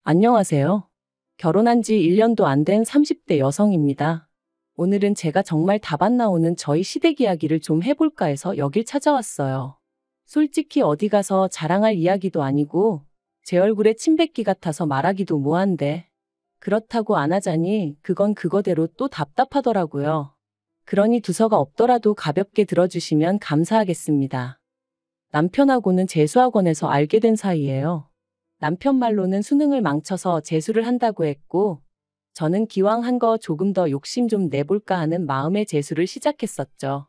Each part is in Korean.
안녕하세요. 결혼한 지 1년도 안 된 30대 여성입니다. 오늘은 제가 정말 답 안 나오는 저희 시댁 이야기를 좀 해볼까 해서 여길 찾아왔어요. 솔직히 어디 가서 자랑할 이야기도 아니고 제 얼굴에 침 뱉기 같아서 말하기도 뭐한데 그렇다고 안 하자니 그건 그거대로 또 답답하더라고요. 그러니 두서가 없더라도 가볍게 들어주시면 감사하겠습니다. 남편하고는 재수학원에서 알게 된 사이예요. 남편 말로는 수능을 망쳐서 재수를 한다고 했고, 저는 기왕 한 거 조금 더 욕심 좀 내볼까 하는 마음에 재수를 시작했었죠.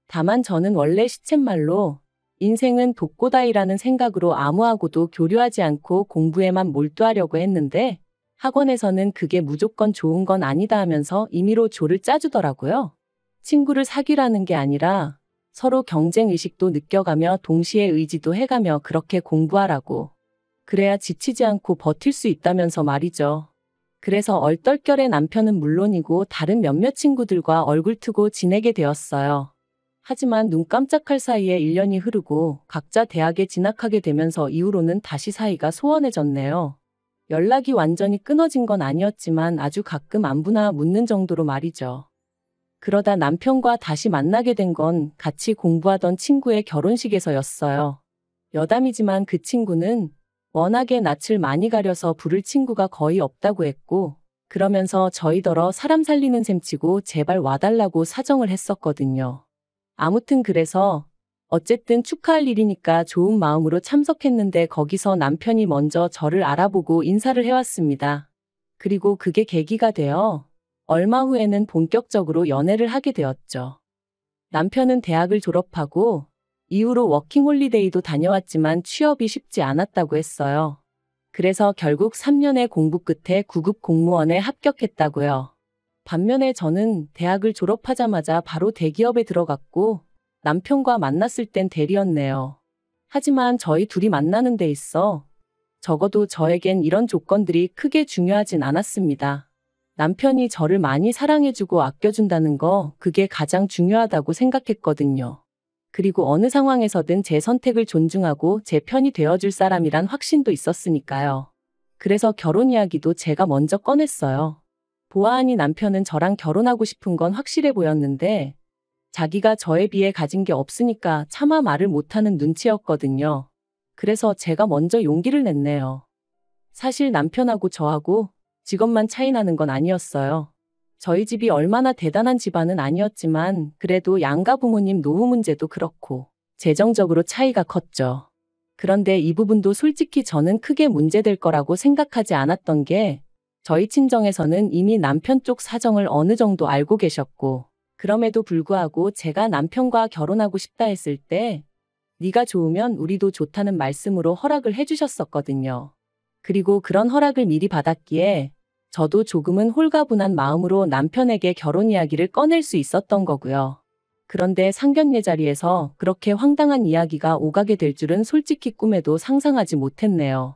다만 저는 원래 시쳇말로 인생은 독고다이라는 생각으로 아무하고도 교류하지 않고 공부에만 몰두하려고 했는데, 학원에서는 그게 무조건 좋은 건 아니다 하면서 임의로 조를 짜주더라고요. 친구를 사귀라는 게 아니라 서로 경쟁 의식도 느껴가며 동시에 의지도 해가며 그렇게 공부하라고. 그래야 지치지 않고 버틸 수 있다면서 말이죠. 그래서 얼떨결에 남편은 물론이고 다른 몇몇 친구들과 얼굴 트고 지내게 되었어요. 하지만 눈 깜짝할 사이에 1년이 흐르고 각자 대학에 진학하게 되면서 이후로는 다시 사이가 소원해졌네요. 연락이 완전히 끊어진 건 아니었지만 아주 가끔 안부나 묻는 정도로 말이죠. 그러다 남편과 다시 만나게 된 건 같이 공부하던 친구의 결혼식에서였어요. 여담이지만 그 친구는 워낙에 낯을 많이 가려서 부를 친구가 거의 없다고 했고, 그러면서 저희더러 사람 살리는 셈치고 제발 와달라고 사정을 했었거든요. 아무튼 그래서 어쨌든 축하할 일이니까 좋은 마음으로 참석했는데 거기서 남편이 먼저 저를 알아보고 인사를 해왔습니다. 그리고 그게 계기가 되어 얼마 후에는 본격적으로 연애를 하게 되었죠. 남편은 대학을 졸업하고 이후로 워킹홀리데이도 다녀왔지만 취업이 쉽지 않았다고 했어요. 그래서 결국 3년의 공부 끝에 구급 공무원에 합격했다고요. 반면에 저는 대학을 졸업하자마자 바로 대기업에 들어갔고 남편과 만났을 땐 대리였네요. 하지만 저희 둘이 만나는 데 있어 적어도 저에겐 이런 조건들이 크게 중요하진 않았습니다. 남편이 저를 많이 사랑해주고 아껴준다는 거, 그게 가장 중요하다고 생각했거든요. 그리고 어느 상황에서든 제 선택을 존중하고 제 편이 되어줄 사람이란 확신도 있었으니까요. 그래서 결혼 이야기도 제가 먼저 꺼냈어요. 보아하니 남편은 저랑 결혼하고 싶은 건 확실해 보였는데 자기가 저에 비해 가진 게 없으니까 차마 말을 못하는 눈치였거든요. 그래서 제가 먼저 용기를 냈네요. 사실 남편하고 저하고 직업만 차이 나는 건 아니었어요. 저희 집이 얼마나 대단한 집안은 아니었지만 그래도 양가 부모님 노후 문제도 그렇고 재정적으로 차이가 컸죠. 그런데 이 부분도 솔직히 저는 크게 문제될 거라고 생각하지 않았던 게 저희 친정에서는 이미 남편 쪽 사정을 어느 정도 알고 계셨고 그럼에도 불구하고 제가 남편과 결혼하고 싶다 했을 때 네가 좋으면 우리도 좋다는 말씀으로 허락을 해주셨었거든요. 그리고 그런 허락을 미리 받았기에 저도 조금은 홀가분한 마음으로 남편에게 결혼 이야기를 꺼낼 수 있었던 거고요. 그런데 상견례 자리에서 그렇게 황당한 이야기가 오가게 될 줄은 솔직히 꿈에도 상상하지 못했네요.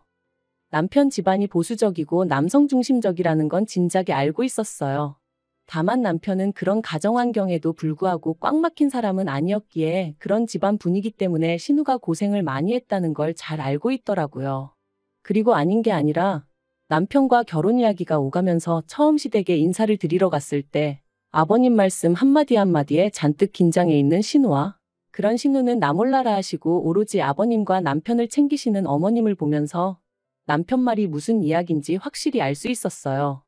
남편 집안이 보수적이고 남성 중심적이라는 건 진작에 알고 있었어요. 다만 남편은 그런 가정 환경에도 불구하고 꽉 막힌 사람은 아니었기에 그런 집안 분위기 때문에 신우가 고생을 많이 했다는 걸 잘 알고 있더라고요. 그리고 아닌 게 아니라 남편과 결혼 이야기가 오가면서 처음 시댁에 인사를 드리러 갔을 때 아버님 말씀 한마디 한마디에 잔뜩 긴장해 있는 신우와 그런 신우는 나 몰라라 하시고 오로지 아버님과 남편을 챙기시는 어머님을 보면서 남편 말이 무슨 이야기인지 확실히 알 수 있었어요.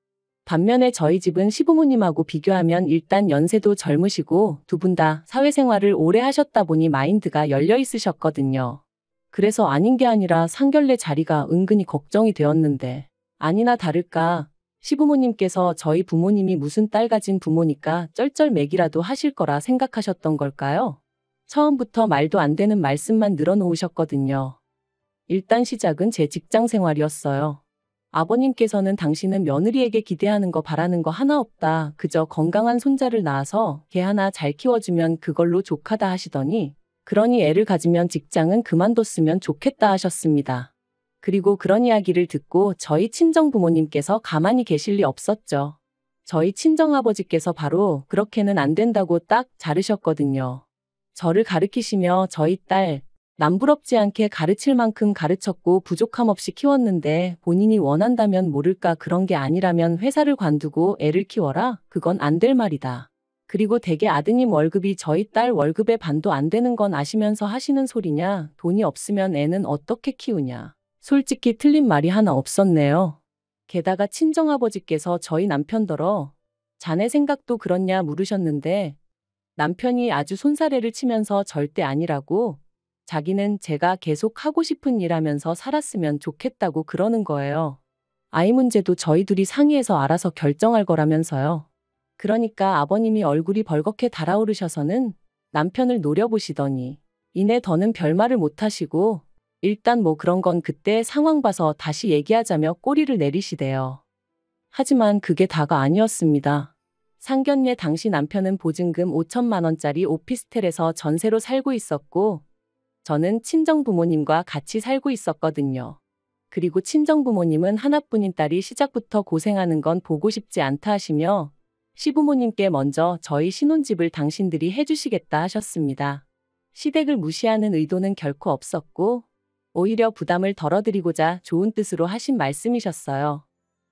반면에 저희 집은 시부모님하고 비교하면 일단 연세도 젊으시고 두 분 다 사회생활을 오래 하셨다 보니 마인드가 열려 있으셨거든요. 그래서 아닌 게 아니라 상견례 자리가 은근히 걱정이 되었는데 아니나 다를까 시부모님께서 저희 부모님이 무슨 딸 가진 부모니까 쩔쩔매기라도 하실 거라 생각하셨던 걸까요? 처음부터 말도 안 되는 말씀만 늘어놓으셨거든요. 일단 시작은 제 직장 생활이었어요. 아버님께서는 당신은 며느리에게 기대하는 거 바라는 거 하나 없다. 그저 건강한 손자를 낳아서 걔 하나 잘 키워주면 그걸로 족하다 하시더니 그러니 애를 가지면 직장은 그만뒀으면 좋겠다 하셨습니다. 그리고 그런 이야기를 듣고 저희 친정 부모님께서 가만히 계실 리 없었죠. 저희 친정아버지께서 바로 그렇게는 안 된다고 딱 자르셨거든요. 저를 가르키시며 저희 딸, 남부럽지 않게 가르칠 만큼 가르쳤고 부족함 없이 키웠는데 본인이 원한다면 모를까 그런 게 아니라면 회사를 관두고 애를 키워라? 그건 안 될 말이다. 그리고 대개 아드님 월급이 저희 딸 월급의 반도 안 되는 건 아시면서 하시는 소리냐? 돈이 없으면 애는 어떻게 키우냐? 솔직히 틀린 말이 하나 없었네요. 게다가 친정아버지께서 저희 남편더러 자네 생각도 그렇냐 물으셨는데 남편이 아주 손사래를 치면서 절대 아니라고 자기는 제가 계속 하고 싶은 일 하면서 살았으면 좋겠다고 그러는 거예요. 아이 문제도 저희 둘이 상의해서 알아서 결정할 거라면서요. 그러니까 아버님이 얼굴이 벌겋게 달아오르셔서는 남편을 노려보시더니 이내 더는 별말을 못하시고 일단 뭐 그런 건 그때 상황 봐서 다시 얘기하자며 꼬리를 내리시대요. 하지만 그게 다가 아니었습니다. 상견례 당시 남편은 보증금 5천만 원짜리 오피스텔에서 전세로 살고 있었고 저는 친정부모님과 같이 살고 있었거든요. 그리고 친정부모님은 하나뿐인 딸이 시작부터 고생하는 건 보고 싶지 않다 하시며 시부모님께 먼저 저희 신혼집을 당신들이 해주시겠다 하셨습니다. 시댁을 무시하는 의도는 결코 없었고 오히려 부담을 덜어드리고자 좋은 뜻으로 하신 말씀이셨어요.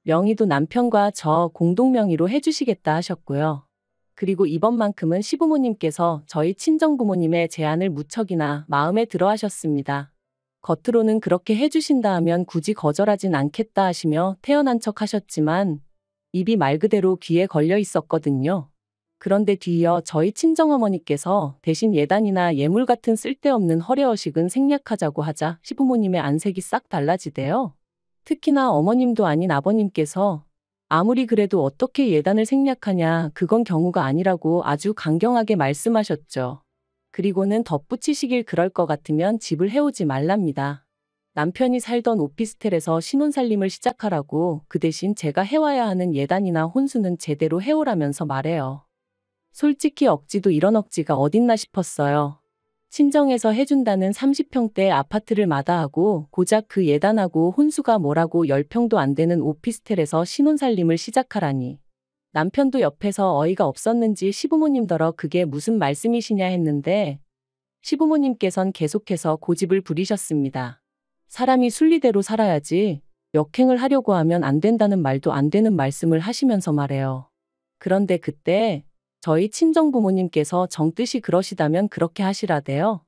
명의도 남편과 저 공동명의로 해주시겠다 하셨고요. 그리고 이번만큼은 시부모님께서 저희 친정부모님의 제안을 무척이나 마음에 들어 하셨습니다. 겉으로는 그렇게 해주신다 하면 굳이 거절하진 않겠다 하시며 태연한 척 하셨지만 입이 말 그대로 귀에 걸려 있었거든요. 그런데 뒤이어 저희 친정어머니께서 대신 예단이나 예물 같은 쓸데없는 허례허식은 생략하자고 하자 시부모님의 안색이 싹 달라지대요. 특히나 어머님도 아닌 아버님께서 아무리 그래도 어떻게 예단을 생략하냐, 그건 경우가 아니라고 아주 강경하게 말씀하셨죠. 그리고는 덧붙이시길 그럴 것 같으면 집을 해오지 말랍니다. 남편이 살던 오피스텔에서 신혼살림을 시작하라고 그 대신 제가 해와야 하는 예단이나 혼수는 제대로 해오라면서 말해요. 솔직히 억지도 이런 억지가 어딨나 싶었어요. 친정에서 해준다는 30평대 아파트를 마다하고 고작 그 예단하고 혼수가 뭐라고 10평도 안 되는 오피스텔에서 신혼살림을 시작하라니. 남편도 옆에서 어이가 없었는지 시부모님더러 그게 무슨 말씀이시냐 했는데 시부모님께선 계속해서 고집을 부리셨습니다. 사람이 순리대로 살아야지 역행을 하려고 하면 안 된다는 말도 안 되는 말씀을 하시면서 말해요. 그런데 그때 저희 친정부모님께서 정뜻이 그러시다면 그렇게 하시라대요.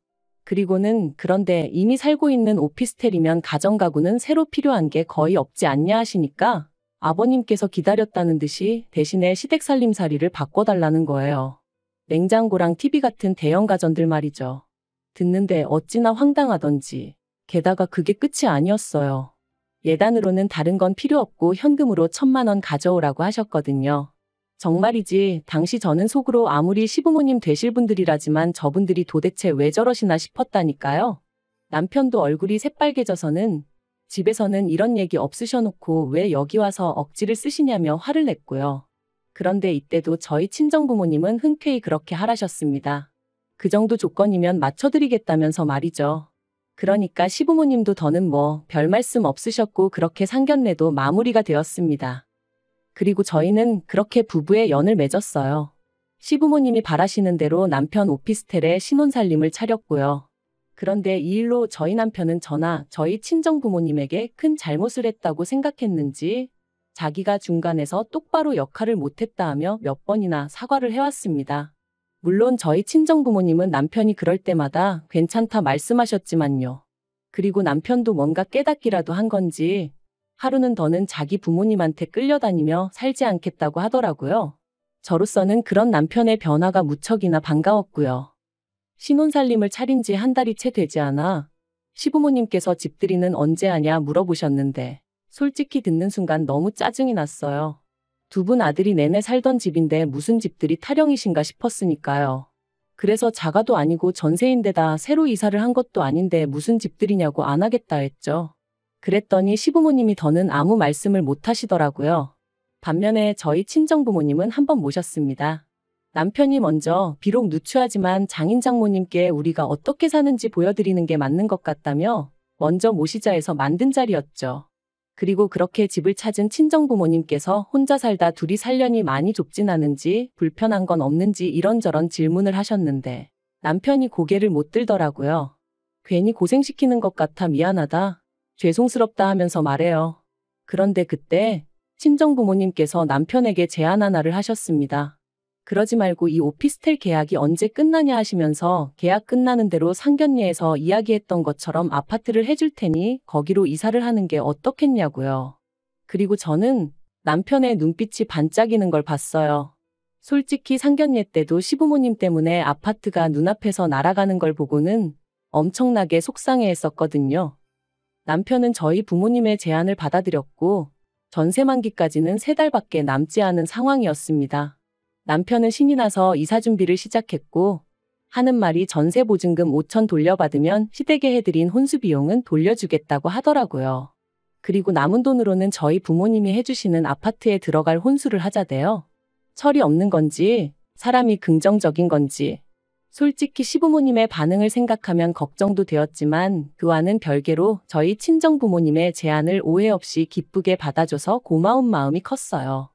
그리고는 그런데 이미 살고 있는 오피스텔이면 가정가구는 새로 필요한 게 거의 없지 않냐 하시니까 아버님께서 기다렸다는 듯이 대신에 시댁살림살이를 바꿔달라는 거예요. 냉장고랑 TV 같은 대형 가전들 말이죠. 듣는데 어찌나 황당하던지. 게다가 그게 끝이 아니었어요. 예단으로는 다른 건 필요 없고 현금으로 1,000만 원 가져오라고 하셨거든요. 정말이지 당시 저는 속으로 아무리 시부모님 되실 분들이라지만 저분들이 도대체 왜 저러시나 싶었다니까요. 남편도 얼굴이 새빨개져서는 집에서는 이런 얘기 없으셔놓고 왜 여기 와서 억지를 쓰시냐며 화를 냈고요. 그런데 이때도 저희 친정부모님은 흔쾌히 그렇게 하라셨습니다. 그 정도 조건이면 맞춰드리겠다면서 말이죠. 그러니까 시부모님도 더는 뭐 별 말씀 없으셨고 그렇게 상견례도 마무리가 되었습니다. 그리고 저희는 그렇게 부부의 연을 맺었어요. 시부모님이 바라시는 대로 남편 오피스텔에 신혼살림을 차렸고요. 그런데 이 일로 저희 남편은 저나 저희 친정부모님에게 큰 잘못을 했다고 생각했는지 자기가 중간에서 똑바로 역할을 못했다 하며 몇 번이나 사과를 해왔습니다. 물론 저희 친정부모님은 남편이 그럴 때마다 괜찮다 말씀하셨지만요. 그리고 남편도 뭔가 깨닫기라도 한 건지 하루는 더는 자기 부모님한테 끌려다니며 살지 않겠다고 하더라고요. 저로서는 그런 남편의 변화가 무척이나 반가웠고요. 신혼살림을 차린 지 한 달이 채 되지 않아 시부모님께서 집들이는 언제 하냐 물어보셨는데 솔직히 듣는 순간 너무 짜증이 났어요. 두 분 아들이 내내 살던 집인데 무슨 집들이 타령이신가 싶었으니까요. 그래서 자가도 아니고 전세인데다 새로 이사를 한 것도 아닌데 무슨 집들이냐고 안 하겠다 했죠. 그랬더니 시부모님이 더는 아무 말씀을 못 하시더라고요. 반면에 저희 친정부모님은 한번 모셨습니다. 남편이 먼저 비록 누추하지만 장인장모님께 우리가 어떻게 사는지 보여드리는 게 맞는 것 같다며 먼저 모시자 해서 만든 자리였죠. 그리고 그렇게 집을 찾은 친정부모님께서 혼자 살다 둘이 살려니 많이 좁진 않은지 불편한 건 없는지 이런저런 질문을 하셨는데 남편이 고개를 못 들더라고요. 괜히 고생시키는 것 같아 미안하다, 죄송스럽다 하면서 말해요. 그런데 그때 친정부모님께서 남편에게 제안 하나를 하셨습니다. 그러지 말고 이 오피스텔 계약이 언제 끝나냐 하시면서 계약 끝나는 대로 상견례에서 이야기했던 것처럼 아파트를 해줄 테니 거기로 이사를 하는 게 어떻겠냐고요. 그리고 저는 남편의 눈빛이 반짝이는 걸 봤어요. 솔직히 상견례 때도 시부모님 때문에 아파트가 눈앞에서 날아가는 걸 보고는 엄청나게 속상해했었거든요. 남편은 저희 부모님의 제안을 받아들였고 전세 만기까지는 3달밖에 남지 않은 상황이었습니다. 남편은 신이 나서 이사 준비를 시작했고 하는 말이 전세 보증금 5천 돌려받으면 시댁에 해드린 혼수 비용은 돌려주겠다고 하더라고요. 그리고 남은 돈으로는 저희 부모님이 해주시는 아파트에 들어갈 혼수를 하자대요. 철이 없는 건지 사람이 긍정적인 건지 솔직히 시부모님의 반응을 생각하면 걱정도 되었지만 그와는 별개로 저희 친정부모님의 제안을 오해 없이 기쁘게 받아줘서 고마운 마음이 컸어요.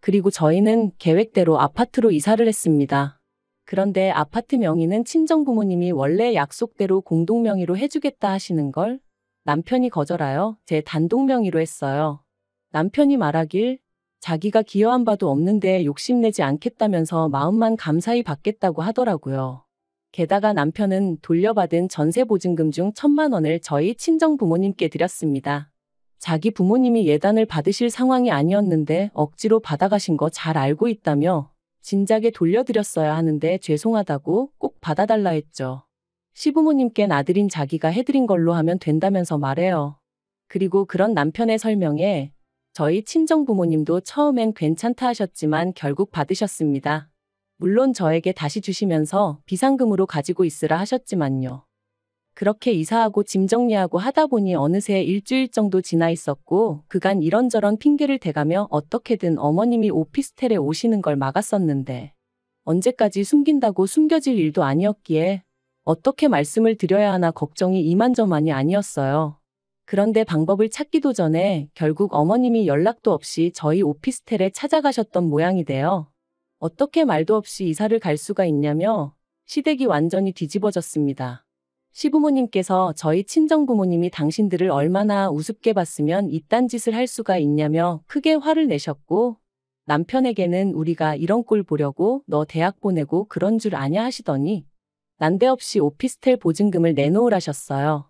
그리고 저희는 계획대로 아파트로 이사를 했습니다. 그런데 아파트 명의는 친정부모님이 원래 약속대로 공동명의로 해주겠다 하시는 걸 남편이 거절하여 제 단독명의로 했어요. 남편이 말하길 자기가 기여한 바도 없는데 욕심내지 않겠다면서 마음만 감사히 받겠다고 하더라고요. 게다가 남편은 돌려받은 전세 보증금 중 1,000만 원을 저희 친정부모님께 드렸습니다. 자기 부모님이 예단을 받으실 상황이 아니었는데 억지로 받아가신 거 잘 알고 있다며 진작에 돌려드렸어야 하는데 죄송하다고 꼭 받아달라 했죠. 시부모님껜 아들인 자기가 해드린 걸로 하면 된다면서 말해요. 그리고 그런 남편의 설명에 저희 친정부모님도 처음엔 괜찮다 하셨지만 결국 받으셨습니다. 물론 저에게 다시 주시면서 비상금으로 가지고 있으라 하셨지만요. 그렇게 이사하고 짐 정리하고 하다 보니 어느새 일주일 정도 지나 있었고 그간 이런저런 핑계를 대가며 어떻게든 어머님이 오피스텔에 오시는 걸 막았었는데 언제까지 숨긴다고 숨겨질 일도 아니었기에 어떻게 말씀을 드려야 하나 걱정이 이만저만이 아니었어요. 그런데 방법을 찾기도 전에 결국 어머님이 연락도 없이 저희 오피스텔에 찾아가셨던 모양이 돼요. 어떻게 말도 없이 이사를 갈 수가 있냐며 시댁이 완전히 뒤집어졌습니다. 시부모님께서 저희 친정부모님이 당신들을 얼마나 우습게 봤으면 이딴 짓을 할 수가 있냐며 크게 화를 내셨고 남편에게는 우리가 이런 꼴 보려고 너 대학 보내고 그런 줄 아냐 하시더니 난데없이 오피스텔 보증금을 내놓으라셨어요.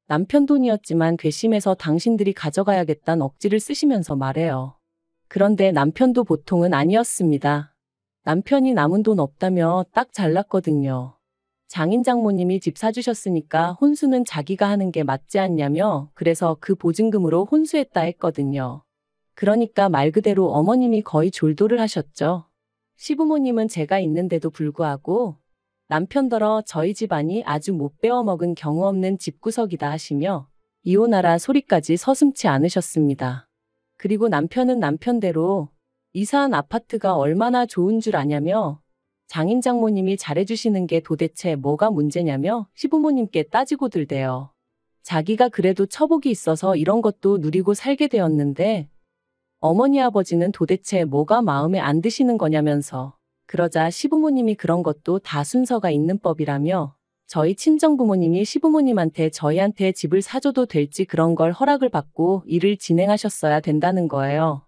남편 돈이었지만 괘씸해서 당신들이 가져가야겠다는 억지를 쓰시면서 말해요. 그런데 남편도 보통은 아니었습니다. 남편이 남은 돈 없다며 딱 잘났거든요. 장인 장모님이 집 사주셨으니까 혼수는 자기가 하는 게 맞지 않냐며 그래서 그 보증금으로 혼수했다 했거든요. 그러니까 말 그대로 어머님이 거의 졸도를 하셨죠. 시부모님은 제가 있는데도 불구하고 남편더러 저희 집안이 아주 못 배워먹은 경우 없는 집구석이다 하시며 이혼하라 소리까지 서슴지 않으셨습니다. 그리고 남편은 남편대로 이사한 아파트가 얼마나 좋은 줄 아냐며 장인 장모님이 잘해주시는 게 도대체 뭐가 문제냐며 시부모님께 따지고 들대요. 자기가 그래도 처복이 있어서 이런 것도 누리고 살게 되었는데 어머니 아버지는 도대체 뭐가 마음에 안 드시는 거냐면서 그러자 시부모님이 그런 것도 다 순서가 있는 법이라며 저희 친정부모님이 시부모님한테 저희한테 집을 사줘도 될지 그런 걸 허락을 받고 일을 진행하셨어야 된다는 거예요.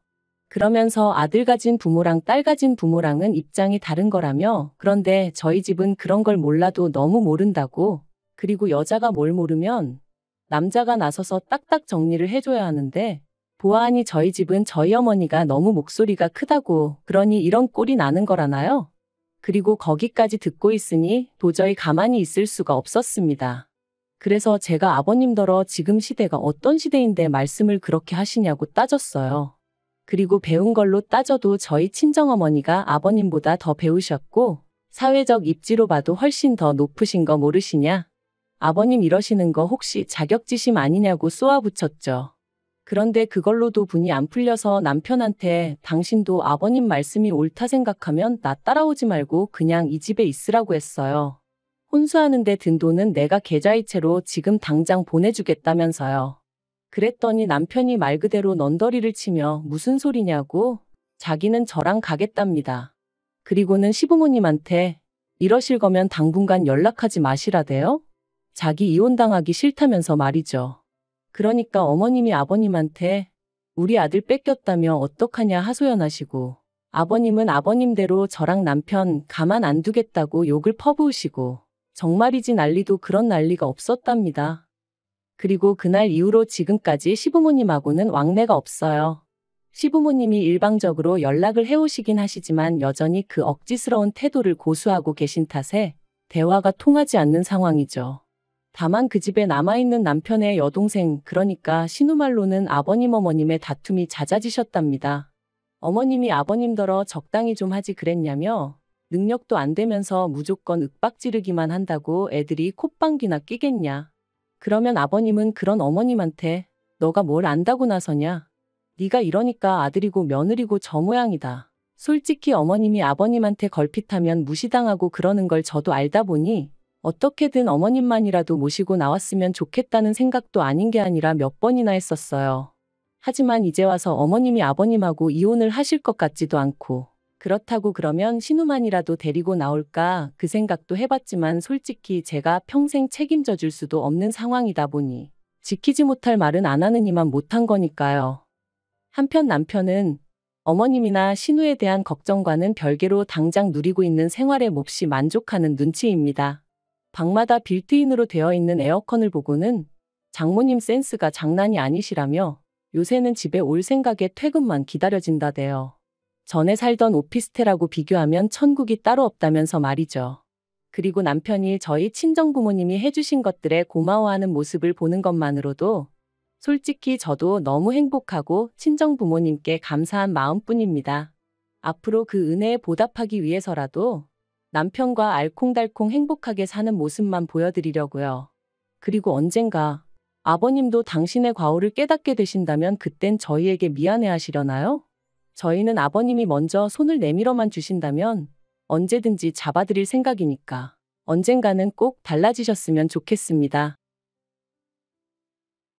그러면서 아들 가진 부모랑 딸 가진 부모랑은 입장이 다른 거라며 그런데 저희 집은 그런 걸 몰라도 너무 모른다고 그리고 여자가 뭘 모르면 남자가 나서서 딱딱 정리를 해줘야 하는데 보아하니 저희 집은 저희 어머니가 너무 목소리가 크다고 그러니 이런 꼴이 나는 거라나요? 그리고 거기까지 듣고 있으니 도저히 가만히 있을 수가 없었습니다. 그래서 제가 아버님더러 지금 시대가 어떤 시대인데 말씀을 그렇게 하시냐고 따졌어요. 그리고 배운 걸로 따져도 저희 친정어머니가 아버님보다 더 배우셨고 사회적 입지로 봐도 훨씬 더 높으신 거 모르시냐? 아버님 이러시는 거 혹시 자격지심 아니냐고 쏘아붙였죠. 그런데 그걸로도 분이 안 풀려서 남편한테 당신도 아버님 말씀이 옳다 생각하면 나 따라오지 말고 그냥 이 집에 있으라고 했어요. 혼수하는데 든 돈은 내가 계좌이체로 지금 당장 보내주겠다면서요. 그랬더니 남편이 말 그대로 넌더리를 치며 무슨 소리냐고 자기는 저랑 가겠답니다. 그리고는 시부모님한테 이러실 거면 당분간 연락하지 마시라대요. 자기 이혼당하기 싫다면서 말이죠. 그러니까 어머님이 아버님한테 우리 아들 뺏겼다며 어떡하냐 하소연하시고, 아버님은 아버님대로 저랑 남편 가만 안 두겠다고 욕을 퍼부으시고, 정말이지 난리도 그런 난리가 없었답니다. 그리고 그날 이후로 지금까지 시부모님하고는 왕래가 없어요. 시부모님이 일방적으로 연락을 해오시긴 하시지만 여전히 그 억지스러운 태도를 고수하고 계신 탓에 대화가 통하지 않는 상황이죠. 다만 그 집에 남아있는 남편의 여동생, 그러니까 신우말로는 아버님 어머님의 다툼이 잦아지셨답니다. 어머님이 아버님더러 적당히 좀 하지 그랬냐며 능력도 안 되면서 무조건 윽박지르기만 한다고 애들이 콧방귀나 끼겠냐. 그러면 아버님은 그런 어머님한테 너가 뭘 안다고 나서냐. 네가 이러니까 아들이고 며느리고 저 모양이다. 솔직히 어머님이 아버님한테 걸핏하면 무시당하고 그러는 걸 저도 알다 보니 어떻게든 어머님만이라도 모시고 나왔으면 좋겠다는 생각도 아닌 게 아니라 몇 번이나 했었어요. 하지만 이제 와서 어머님이 아버님하고 이혼을 하실 것 같지도 않고, 그렇다고 그러면 신우만이라도 데리고 나올까 그 생각도 해봤지만 솔직히 제가 평생 책임져 줄 수도 없는 상황이다 보니 지키지 못할 말은 안 하느니만 못한 거니까요. 한편 남편은 어머님이나 신우에 대한 걱정과는 별개로 당장 누리고 있는 생활에 몹시 만족하는 눈치입니다. 방마다 빌트인으로 되어 있는 에어컨을 보고는 장모님 센스가 장난이 아니시라며 요새는 집에 올 생각에 퇴근만 기다려진다대요. 전에 살던 오피스텔하고 비교하면 천국이 따로 없다면서 말이죠. 그리고 남편이 저희 친정부모님이 해주신 것들에 고마워하는 모습을 보는 것만으로도 솔직히 저도 너무 행복하고 친정부모님께 감사한 마음뿐입니다. 앞으로 그 은혜에 보답하기 위해서라도 남편과 알콩달콩 행복하게 사는 모습만 보여드리려고요. 그리고 언젠가 아버님도 당신의 과오를 깨닫게 되신다면 그땐 저희에게 미안해하시려나요? 저희는 아버님이 먼저 손을 내밀어만 주신다면 언제든지 잡아드릴 생각이니까 언젠가는 꼭 달라지셨으면 좋겠습니다.